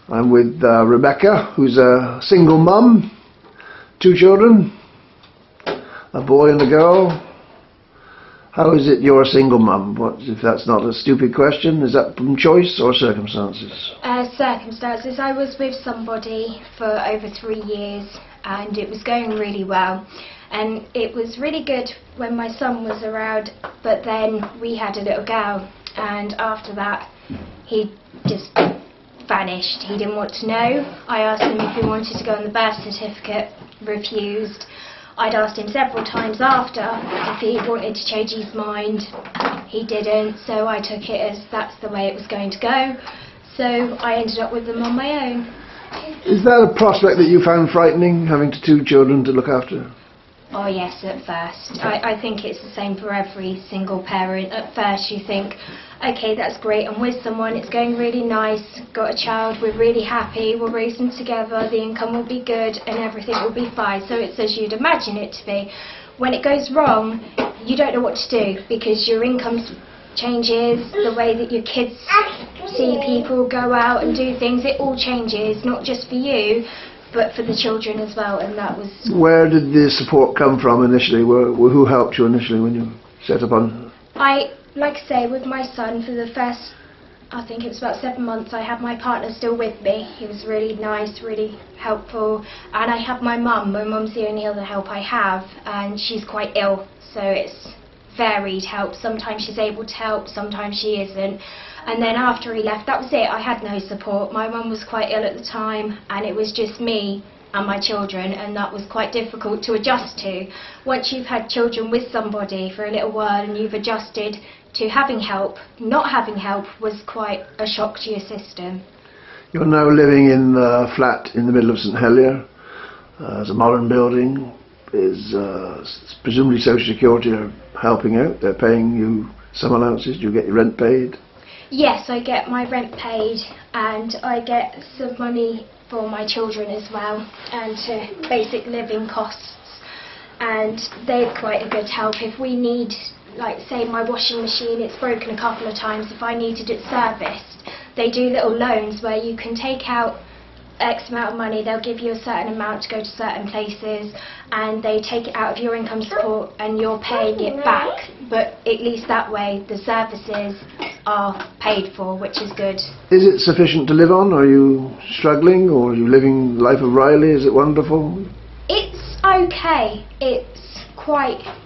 I'm with Rebecca, who's a single mum, 2 children, a boy and a girl. How is it you're a single mum? What, if that's not a stupid question, is that from choice or circumstances? Circumstances. I was with somebody for over 3 years and it was going really well. And it was really good when my son was around, but then we had a little girl, and after that he just vanished. He didn't want to know. I asked him if he wanted to go on the birth certificate, refused. I'd asked him several times after if he wanted to change his mind. He didn't, so I took it as that's the way it was going to go. So I ended up with them on my own. Is that a prospect that you found frightening, having 2 children to look after? Oh yes, at first. I think it's the same for every single parent. At first you think, okay, that's great, I'm with someone, it's going really nice, got a child, we're really happy, we'll raise them together, the income will be good and everything will be fine. So it's as you'd imagine it to be. When it goes wrong, you don't know what to do because your income changes, the way that your kids see people go out and do things, it all changes, not just for you, but for the children as well, and that was... Where did the support come from initially? Who helped you initially when you set up on... Like I say, with my son, for the first, I think it was about 7 months, I had my partner still with me. He was really nice, really helpful, and I have my mum. My mum's the only other help I have, and she's quite ill, so it's varied help. Sometimes she's able to help, sometimes she isn't. And then after he left, that was it. I had no support. My mum was quite ill at the time, and it was just me and my children, and that was quite difficult to adjust to. Once you've had children with somebody for a little while and you've adjusted to having help, not having help was quite a shock to your system. You're now living in a flat in the middle of St Helier. It's a modern building. Is presumably Social Security are helping out? They're paying you some allowances? Do you get your rent paid? Yes, I get my rent paid and I get some money for my children as well and to basic living costs, and they're quite a good help. If we need, like say my washing machine, it's broken a couple of times, if I needed it serviced, they do little loans where you can take out X amount of money, they'll give you a certain amount to go to certain places and they take it out of your income support and you're paying it back, but at least that way the services are paid for, which is good. Is it sufficient to live on? Are you struggling, or are you living the life of Riley? Is it wonderful? It's okay.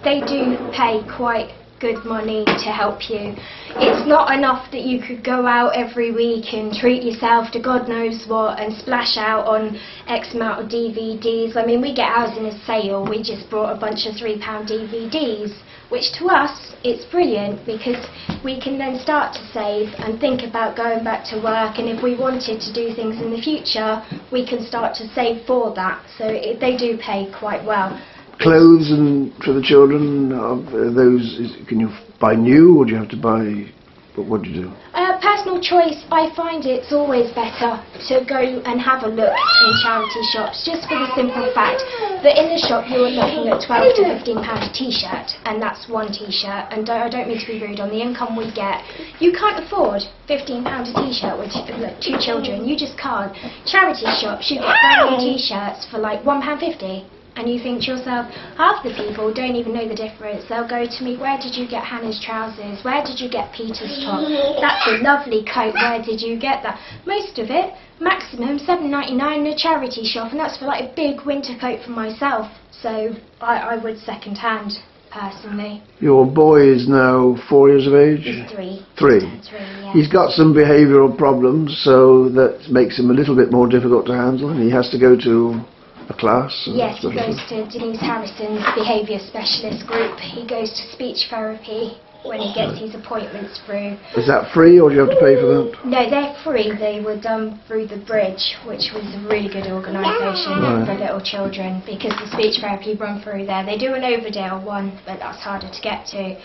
They do pay quite good money to help you. It's not enough that you could go out every week and treat yourself to God knows what and splash out on X amount of DVDs. I mean, we get ours in a sale. We just bought a bunch of £3 DVDs, which to us it's brilliant because we can then start to save and think about going back to work, and if we wanted to do things in the future we can start to save for that. So they do pay quite well. Clothes and for the children, can you buy new, or do you have to buy, what do you do? Personal choice. I find it's always better to go and have a look in charity shops, just for the simple fact that in the shop you are looking at £12 to £15 a t-shirt, and that's one t-shirt, and I don't mean to be rude, on the income we get you can't afford £15 a t-shirt with 2 children, you just can't. Charity shops you get brand new t-shirts for like £1.50. And you think to yourself, half the people don't even know the difference. They'll go to me, where did you get Hannah's trousers? Where did you get Peter's top? That's a lovely coat, where did you get that? Most of it, maximum £7.99 in a charity shop, and that's for like a big winter coat for myself. So I would second hand, personally. Your boy is now 4 years of age? He's 3. 3? 3, yeah. He's got some behavioural problems, so that makes him a little bit more difficult to handle, and he has to go to a class? Yes, he goes to Denise Harrison's behaviour specialist group. He goes to speech therapy when he gets his appointments through. Is that free, or do you have to pay for that? No, they're free. They were done through The Bridge, which was a really good organisation for little children, because the speech therapy run through there. They do an Overdale one, but that's harder to get to.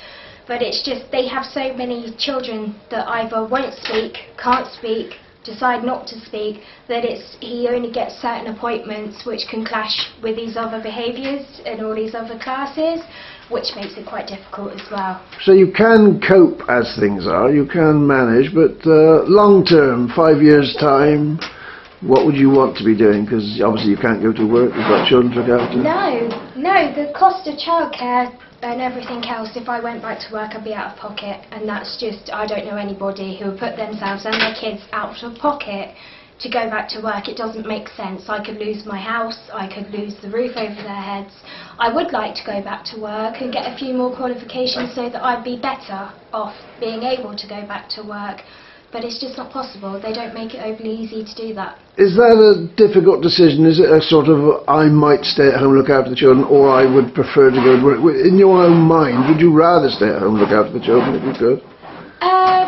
But it's just, they have so many children that either won't speak, can't speak, decide not to speak, that he only gets certain appointments which can clash with his other behaviours and all these other classes, which makes it quite difficult as well. So you can cope as things are, you can manage, but long term, 5 years time, What would you want to be doing? Because obviously you can't go to work, you've got children to look after. No, the cost of childcare and everything else, if I went back to work, I'd be out of pocket. And that's just, I don't know anybody who would put themselves and their kids out of pocket to go back to work. It doesn't make sense. I could lose my house, I could lose the roof over their heads. I would like to go back to work and get a few more qualifications so that I'd be better off being able to go back to work. But it's just not possible. They don't make it overly easy to do that. Is that a difficult decision? Is it a sort of, I might stay at home and look after the children, or I would prefer to go to work? In your own mind, would you rather stay at home and look after the children if you could?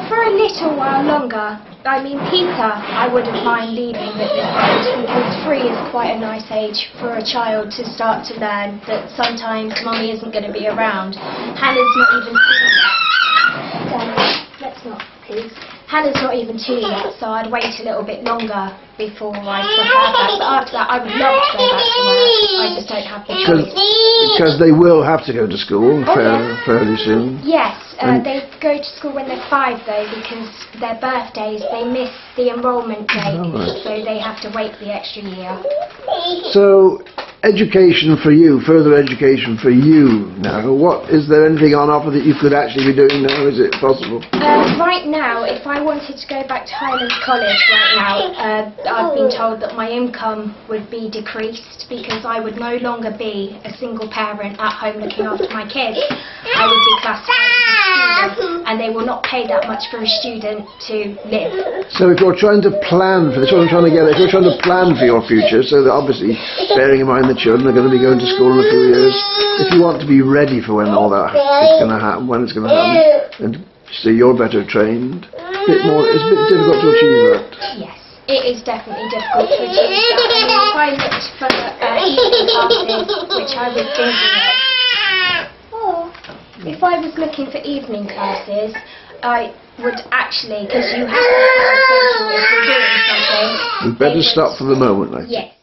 For a little while longer. I mean, Peter, I wouldn't mind leaving at this age, because 3 is quite a nice age for a child to start to learn that sometimes mummy isn't going to be around. Hannah's not even 2 yet. Let's not, please. Hannah's not even 2 yet, so I'd wait a little bit longer before I put her back. But after that, I would love to go back to work. I just don't have the choice. Because they will have to go to school fairly soon. Yes, they go to school when they're 5 though, because their birthdays, they miss the enrolment date, so they have to wait the extra year. So, education for you, further education for you now, is there anything on offer that you could actually be doing now? Is it possible? Right now, if I wanted to go back to Highlands College right now, I've been told that my income would be decreased because I would no longer be a single parent at home looking after my kids. I would be classified as a student, and they will not pay that much for a student to live. So if you're trying to plan for this, what I'm trying to get at, if you're trying to plan for your future, so that obviously, bearing in mind the children are going to be going to school in a few years, if you want to be ready for when all that is going to happen, when it's going to happen, and so you're better trained, it's a bit difficult to achieve that. Yes. It is definitely difficult to achieve that. I mean, if I looked for evening classes, which I was thinking of, if I was looking for evening classes, I would actually, because you have to have social if you're doing something. We'd better stop for the moment, like. Yes.